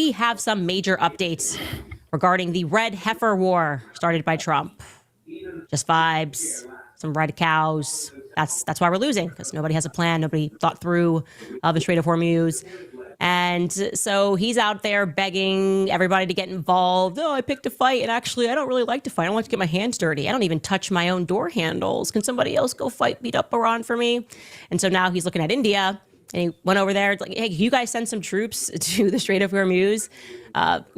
we have some major updates regarding the red heifer war started by Trump. Just vibes, some red cows. That's why we're losing, because nobody has a plan. Nobody thought through the Strait of Hormuz. And so he's out there begging everybody to get involved. Oh, I picked a fight, and actually, I don't really like to fight. I don't like to get my hands dirty. I don't even touch my own door handles. Can somebody else go beat up Iran for me? And so now he's looking at India, and he went over there. It's like, hey, you guys send some troops to the Strait of Hormuz.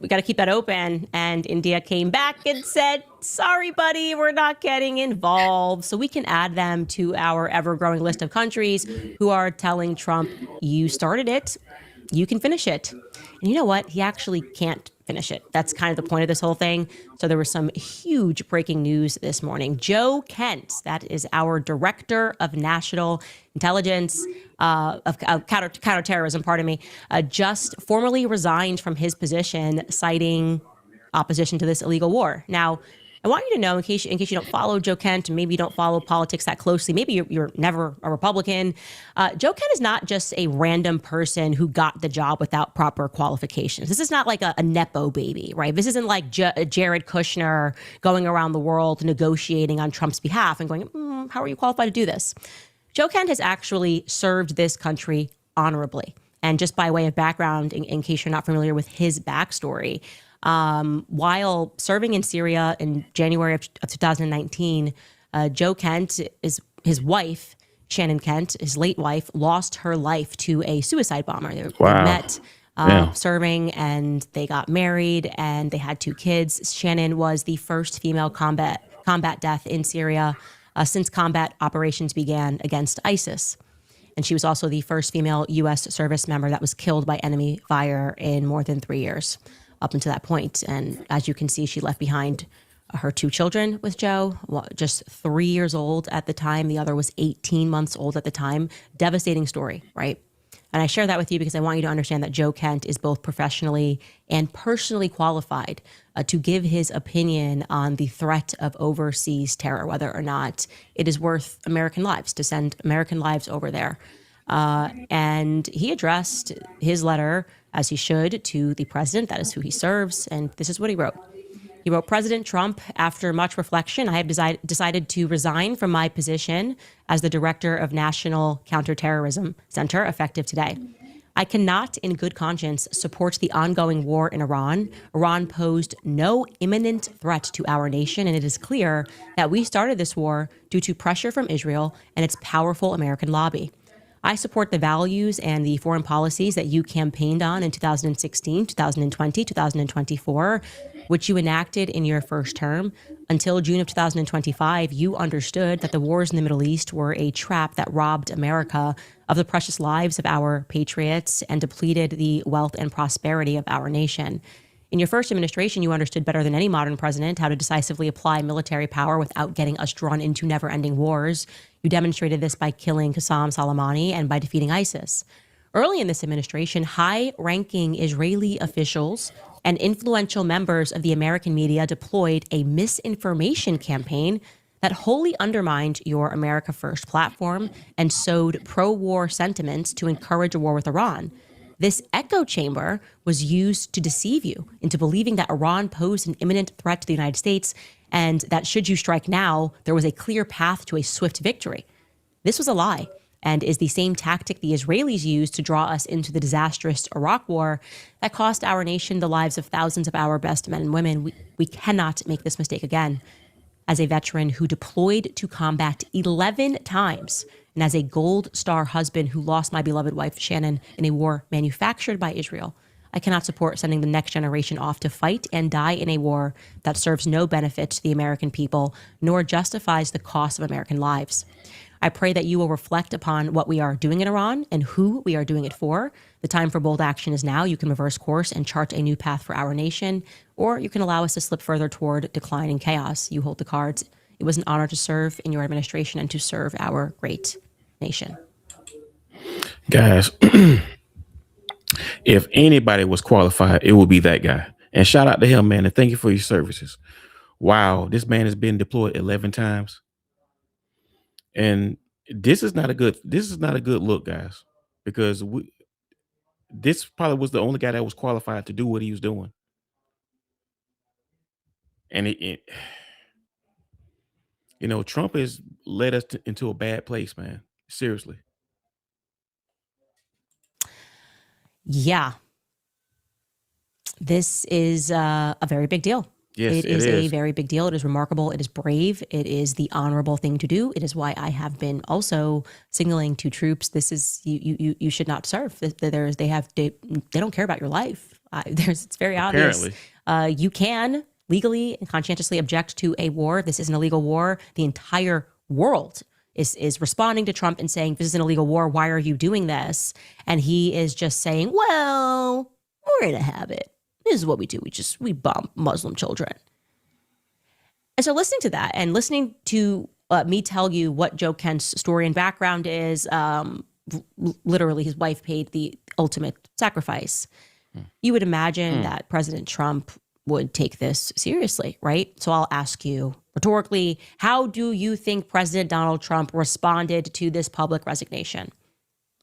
We got to keep that open. And India came back and said, sorry, buddy, we're not getting involved. So we can add them to our ever-growing list of countries who are telling Trump, you started it. You can finish it. And you know what? He actually can't finish it. That's kind of the point of this whole thing. So there was some huge breaking news this morning. Joe Kent, that is our Director of National Intelligence, of Counterterrorism, just formally resigned from his position, citing opposition to this illegal war. Now, I want you to know, in case you don't follow Joe Kent, and maybe you don't follow politics that closely, maybe you're never a Republican, Joe Kent is not just a random person who got the job without proper qualifications. This is not like a Nepo baby, right? This isn't like Jared Kushner going around the world negotiating on Trump's behalf and going, how are you qualified to do this? Joe Kent has actually served this country honorably. And just by way of background, in case you're not familiar with his backstory, while serving in Syria in January of 2019, Joe Kent, his wife, Shannon Kent, his late wife, lost her life to a suicide bomber. They met serving, and they got married, and they had 2 kids. Shannon was the first female combat death in Syria since combat operations began against ISIS. And she was also the first female U.S. service member that was killed by enemy fire in more than 3 years up until that point. And as you can see, she left behind her 2 children with Joe, just 3 years old at the time. The other was 18 months old at the time. Devastating story, right? And I share that with you because I want you to understand that Joe Kent is both professionally and personally qualified to give his opinion on the threat of overseas terror, whether or not it is worth American lives, to send American lives over there. And he addressed his letter, as he should, to the president. That is who he serves. And this is what he wrote. He wrote, President Trump, after much reflection, I have decided to resign from my position as the Director of National Counterterrorism Center, effective today. I cannot, in good conscience, support the ongoing war in Iran. Iran posed no imminent threat to our nation, and it is clear that we started this war due to pressure from Israel and its powerful American lobby. I support the values and the foreign policies that you campaigned on in 2016, 2020, 2024, which you enacted in your first term. Until June of 2025, you understood that the wars in the Middle East were a trap that robbed America of the precious lives of our patriots and depleted the wealth and prosperity of our nation. In your first administration, you understood better than any modern president how to decisively apply military power without getting us drawn into never-ending wars. You demonstrated this by killing Qassam Soleimani and by defeating ISIS. Early in this administration, high-ranking Israeli officials and influential members of the American media deployed a misinformation campaign that wholly undermined your America First platform and sowed pro-war sentiments to encourage a war with Iran. This echo chamber was used to deceive you into believing that Iran posed an imminent threat to the United States and that should you strike now, there was a clear path to a swift victory. This was a lie and is the same tactic the Israelis used to draw us into the disastrous Iraq war that cost our nation the lives of thousands of our best men and women. We cannot make this mistake again. As a veteran who deployed to combat 11 times, and as a Gold Star husband who lost my beloved wife, Shannon, in a war manufactured by Israel, I cannot support sending the next generation off to fight and die in a war that serves no benefit to the American people, nor justifies the cost of American lives. I pray that you will reflect upon what we are doing in Iran and who we are doing it for. The time for bold action is now. You can reverse course and chart a new path for our nation, or you can allow us to slip further toward decline and chaos. You hold the cards. It was an honor to serve in your administration and to serve our great nation. Guys, if anybody was qualified, it would be that guy. And shout out to him, man, and thank you for your services. Wow, this man has been deployed 11 times. And this is not a good look, guys, because This probably was the only guy that was qualified to do what he was doing. And Trump has led us into a bad place, man. Seriously. Yeah, this is a very big deal. Yes, It it is a is. very big deal. It is remarkable. It is brave. It is the honorable thing to do. It is why I have been also signaling to troops, this is you should not serve. They don't care about your life. It's very obvious. Apparently. You can legally and conscientiously object to a war. This is an illegal war. The entire world is responding to Trump and saying, this is an illegal war. Why are you doing this? And he is just saying, well, we're going to have it. This is what we do. We bomb Muslim children. And so listening to that and listening to me tell you what Joe Kent's story and background is, literally his wife paid the ultimate sacrifice. You would imagine that President Trump would take this seriously, right? So I'll ask you rhetorically, how do you think President Donald Trump responded to this public resignation?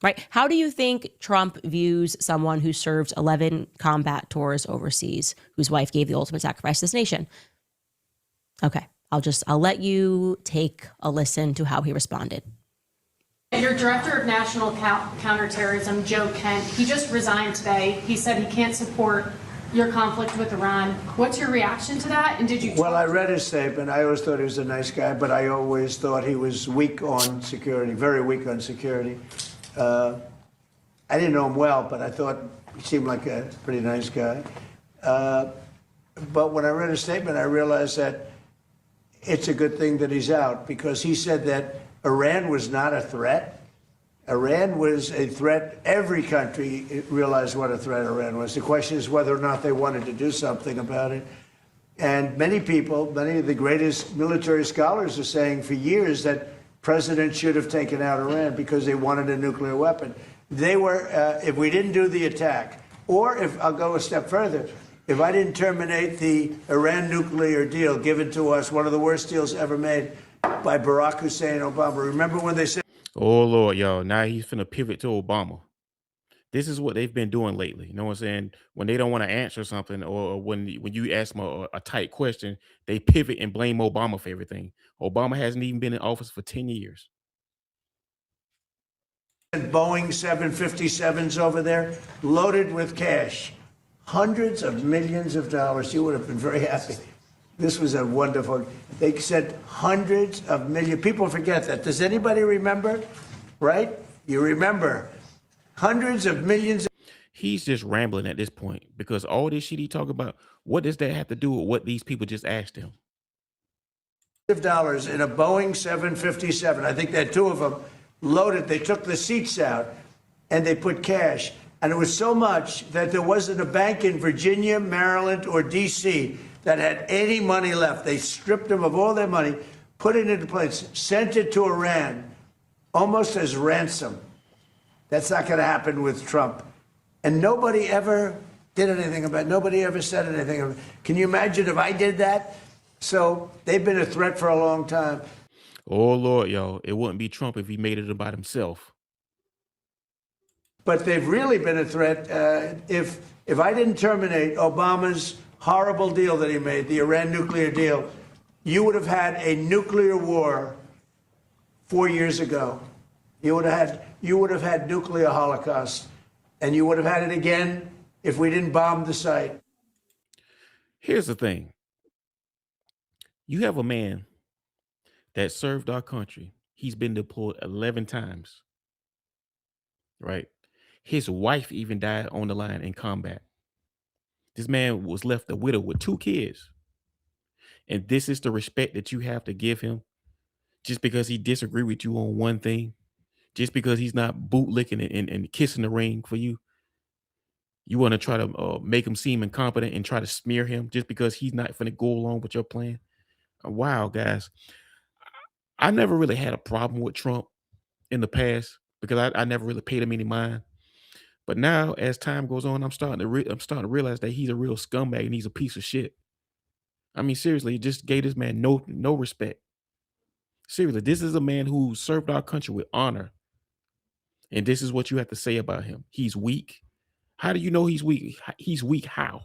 Right? How do you think Trump views someone who served 11 combat tours overseas, whose wife gave the ultimate sacrifice to this nation? Okay, I'll let you take a listen to how he responded. Your director of national counterterrorism, Joe Kent, he just resigned today. He said he can't support your conflict with Iran. What's your reaction to that? And did you? Well, I read his statement. I always thought he was a nice guy, but I always thought he was weak on security, very weak on security. I didn't know him well, but I thought he seemed like a pretty nice guy. But when I read his statement, I realized that it's a good thing that he's out, because he said that Iran was not a threat. Iran was a threat. Every country realized what a threat Iran was. The question is whether or not they wanted to do something about it. And many people, many of the greatest military scholars are saying for years that presidents should have taken out Iran because they wanted a nuclear weapon. They were, if we didn't do the attack, or if I'll go a step further, if I didn't terminate the Iran nuclear deal given to us, one of the worst deals ever made by Barack Hussein Obama. Remember when they said, Oh Lord, y'all. Now he's finna pivot to Obama. This is what they've been doing lately. You know what I'm saying? When they don't want to answer something, or when you ask them a tight question, they pivot and blame Obama for everything. Obama hasn't even been in office for 10 years. Boeing 757s over there, loaded with cash, hundreds of millions of dollars. You would have been very happy. This was a wonderful. They said hundreds of millions. People forget that. Does anybody remember? Right? You remember hundreds of millions. He's just rambling at this point, because all this shit he talk about, what does that have to do with what these people just asked him? Of dollars in a Boeing 757. I think there are two of them loaded. They took the seats out and they put cash. And it was so much that there wasn't a bank in Virginia, Maryland, or D.C. that had any money left. They stripped them of all their money, put it into place, sent it to Iran almost as ransom. That's not going to happen with Trump. And nobody ever did anything about it. Nobody ever said anything about it. Can you imagine if I did that? So they've been a threat for a long time. Oh Lord, y'all. It wouldn't be Trump if he made it about himself. But they've really been a threat. If I didn't terminate Obama's horrible deal that he made, the Iran nuclear deal, you would have had a nuclear war 4 years ago. You would have had nuclear holocaust, and you would have had it again if we didn't bomb the site. Here's the thing. You have a man that served our country. He's been deployed 11 times, right? His wife even died on the line in combat. This man was left a widow with 2 kids. And this is the respect that you have to give him, just because he disagree with you on one thing, just because he's not bootlicking and kissing the ring for you. You want to try to make him seem incompetent and try to smear him just because he's not going to go along with your plan. Wow, guys. I never really had a problem with Trump in the past, because I never really paid him any mind. But now, as time goes on, I'm starting to realize that he's a real scumbag and he's a piece of shit. I mean, seriously, he just gave this man no respect. Seriously, this is a man who served our country with honor, and this is what you have to say about him. He's weak. How do you know he's weak? He's weak how?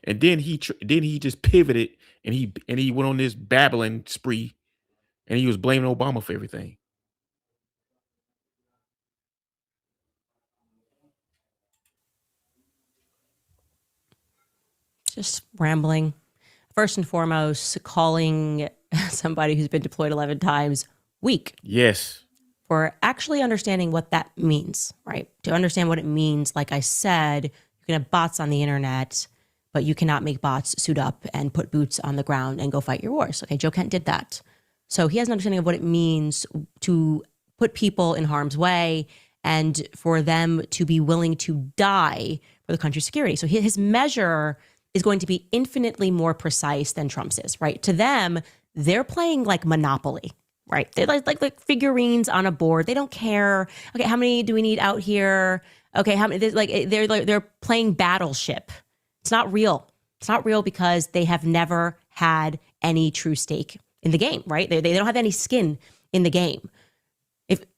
And then he just pivoted and he went on this babbling spree and he was blaming Obama for everything. Just rambling. First and foremost, calling somebody who's been deployed 11 times weak Yes. for actually understanding what that means, right? To understand what it means, like I said, you can have bots on the internet, but you cannot make bots suit up and put boots on the ground and go fight your wars. Okay, Joe Kent did that. So he has an understanding of what it means to put people in harm's way and for them to be willing to die for the country's security. So his measure is going to be infinitely more precise than Trump's is, right? To them, they're playing like Monopoly, right? They're like figurines on a board. They don't care. Okay, how many do we need out here? Okay, how many? They're playing Battleship. It's not real. It's not real because they have never had any true stake in the game, right? They don't have any skin in the game.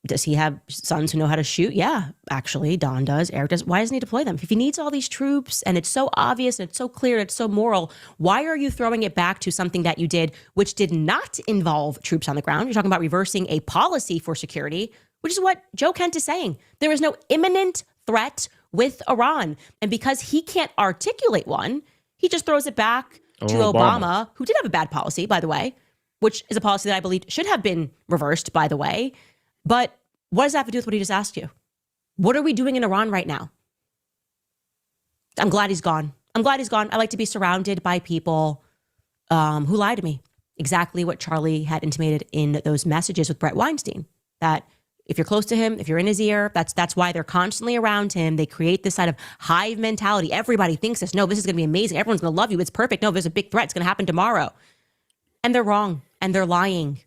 Does he have sons who know how to shoot? Yeah, actually, Don does. Eric does. Why doesn't he deploy them? If he needs all these troops and it's so obvious and it's so clear and it's so moral, why are you throwing it back to something that you did, which did not involve troops on the ground? You're talking about reversing a policy for security, which is what Joe Kent is saying. There is no imminent threat with Iran. And because he can't articulate one, he just throws it back to Obama, who did have a bad policy, by the way, which is a policy that I believe should have been reversed, by the way. But what does that have to do with what he just asked you? What are we doing in Iran right now? I'm glad he's gone. I'm glad he's gone. I like to be surrounded by people who lie to me. Exactly what Charlie had intimated in those messages with Brett Weinstein, that if you're close to him, if you're in his ear, that's why they're constantly around him. They create this side of hive mentality. Everybody thinks this. No, this is going to be amazing. Everyone's going to love you. It's perfect. No, there's a big threat. It's going to happen tomorrow. And they're wrong. And they're lying.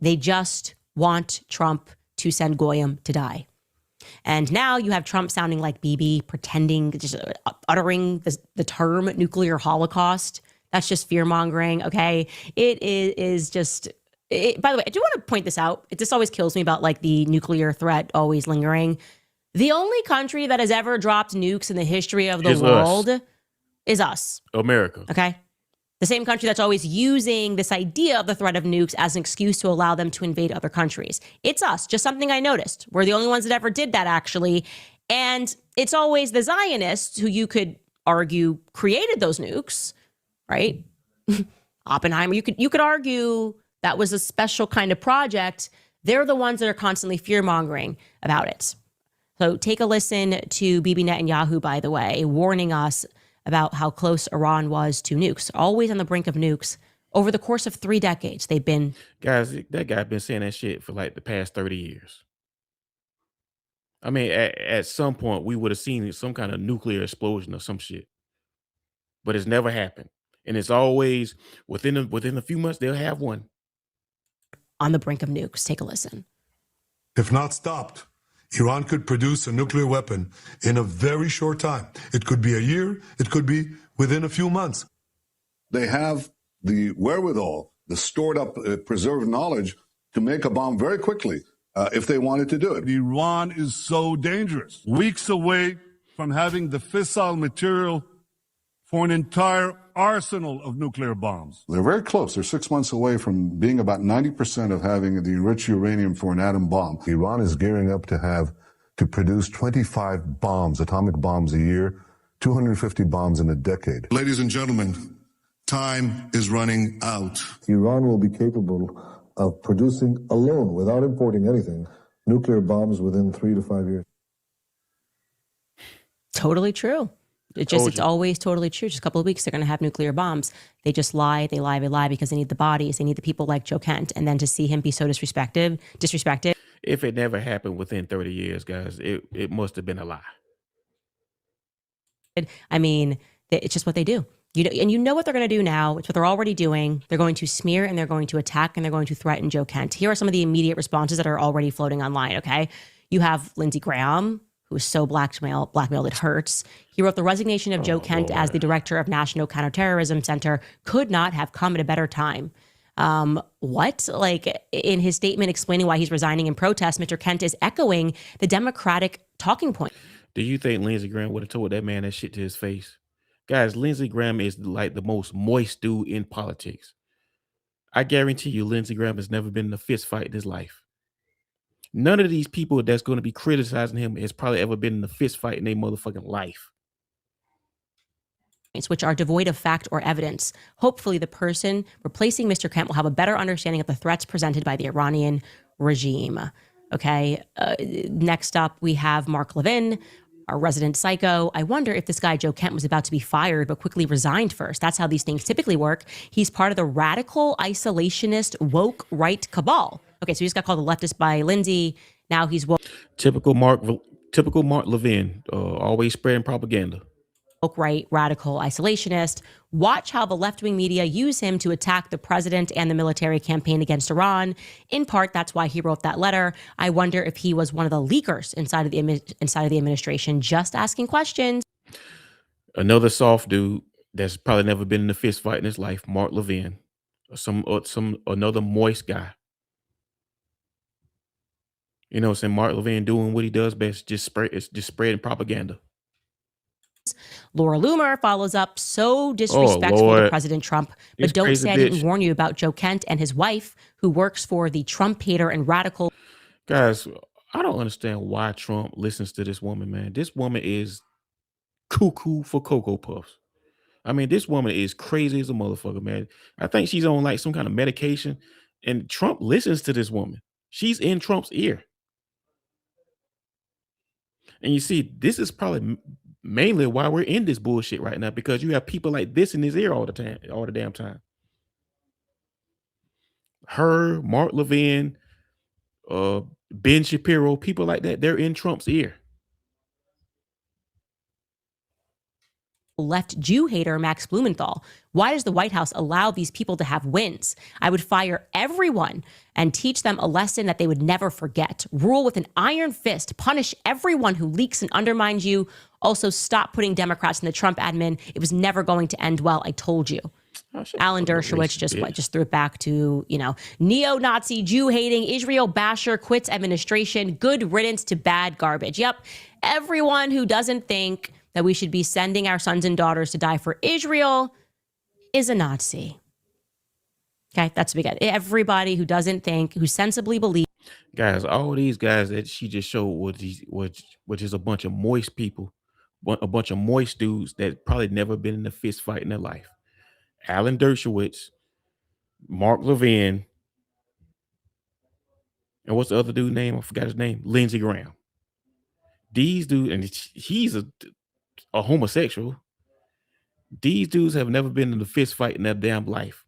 They just want Trump to send Goyim to die. And now you have Trump sounding like Bibi, pretending, just uttering the term nuclear holocaust. That's just fear-mongering, okay? It is just... by the way, I do want to point this out. It just always kills me about like the nuclear threat always lingering. The only country that has ever dropped nukes in the history of the world is us. America. Okay? The same country that's always using this idea of the threat of nukes as an excuse to allow them to invade other countries. It's us. Just something I noticed. We're the only ones that ever did that, actually. And it's always the Zionists who you could argue created those nukes, right? Oppenheimer, you could argue that was a special kind of project. They're the ones that are constantly fear-mongering about it. So take a listen to Bibi Netanyahu, by the way, warning us about how close Iran was to nukes, always on the brink of nukes. Over the course of 3 decades, they've been... Guys, that guy been saying that shit for like the past 30 years. I mean, at some point, we would have seen some kind of nuclear explosion or some shit. But it's never happened. And it's always, within a few months, they'll have one. On the brink of nukes. Take a listen. If not stopped, Iran could produce a nuclear weapon in a very short time. It could be a year. It could be within a few months. They have the wherewithal, the stored up, preserved knowledge to make a bomb very quickly if they wanted to do it. Iran is so dangerous. Weeks away from having the fissile material for an entire arsenal of nuclear bombs. They're very close. They're 6 months away from being about 90% of having the enriched uranium for an atom bomb. Iran is gearing up to produce 25 bombs, atomic bombs a year, 250 bombs in a decade. Ladies and gentlemen, time is running out. Iran will be capable of producing alone, without importing anything, nuclear bombs within 3 to 5 years. Totally true. It's always totally true. Just a couple of weeks, they're going to have nuclear bombs. They just lie because they need the bodies. They need the people like Joe Kent. And then to see him be so disrespected. If it never happened within 30 years, guys, it must have been a lie. I mean, it's just what they do. And you know what they're going to do now. It's what they're already doing. They're going to smear and they're going to attack and they're going to threaten Joe Kent. Here are some of the immediate responses that are already floating online, okay? You have Lindsey Graham, who is so blackmailed it hurts. He wrote the resignation of Joe Kent as the director of National Counterterrorism Center could not have come at a better time. What? Like, in his statement explaining why he's resigning in protest, Mr. Kent is echoing the Democratic talking point. Do you think Lindsey Graham would have told that man that shit to his face? Guys, Lindsey Graham is like the most moist dude in politics. I guarantee you, Lindsey Graham has never been in a fist fight in his life. None of these people that's going to be criticizing him has probably ever been in a fist fight in their motherfucking life. Which are devoid of fact or evidence. Hopefully, the person replacing Mr. Kent will have a better understanding of the threats presented by the Iranian regime. Okay. Next up, we have Mark Levin, our resident psycho. I wonder if this guy, Joe Kent, was about to be fired, but quickly resigned first. That's how these things typically work. He's part of the radical, isolationist, woke right cabal. Okay, so he just got called a leftist by Lindsay. Now he's woke. Typical Mark Levin, always spreading propaganda. Right, radical, isolationist. Watch how the left-wing media use him to attack the president and the military campaign against Iran. In part, that's why he wrote that letter. I wonder if he was one of the leakers inside of the administration, just asking questions. Another soft dude that's probably never been in a fist fight in his life, Mark Levin, another moist guy. You know what I'm saying? Mark Levin doing what he does best, just spreading propaganda. Laura Loomer follows up, so disrespectful to President Trump. But don't say I didn't warn you about Joe Kent and his wife, who works for the Trump hater and radical. Guys, I don't understand why Trump listens to this woman, man. This woman is cuckoo for Cocoa Puffs. I mean, this woman is crazy as a motherfucker, man. I think she's on like some kind of medication, and Trump listens to this woman. She's in Trump's ear. And you see, this is probably mainly why we're in this bullshit right now, because you have people like this in his ear all the time, all the damn time. Her, Mark Levin, Ben Shapiro, people like that, they're in Trump's ear. Left Jew hater Max Blumenthal. Why does the White House allow these people to have wins? I would fire everyone and teach them a lesson that they would never forget. Rule with an iron fist. Punish everyone who leaks and undermines you. Also, stop putting Democrats in the Trump admin. It was never going to end well. I told you. Alan Dershowitz just threw it back to, neo-Nazi, Jew-hating, Israel basher, quits administration. Good riddance to bad garbage. Yep. Everyone who doesn't think that we should be sending our sons and daughters to die for Israel is a Nazi. Okay, that's what we got. Everybody who doesn't think, who sensibly believes. Guys, all these guys that she just showed which is a bunch of moist people, a bunch of moist dudes that probably never been in a fist fight in their life. Alan Dershowitz, Mark Levin, and what's the other dude's name? I forgot his name. Lindsey Graham. These dudes, and he's a homosexual. These dudes have never been in a fist fight in their damn life.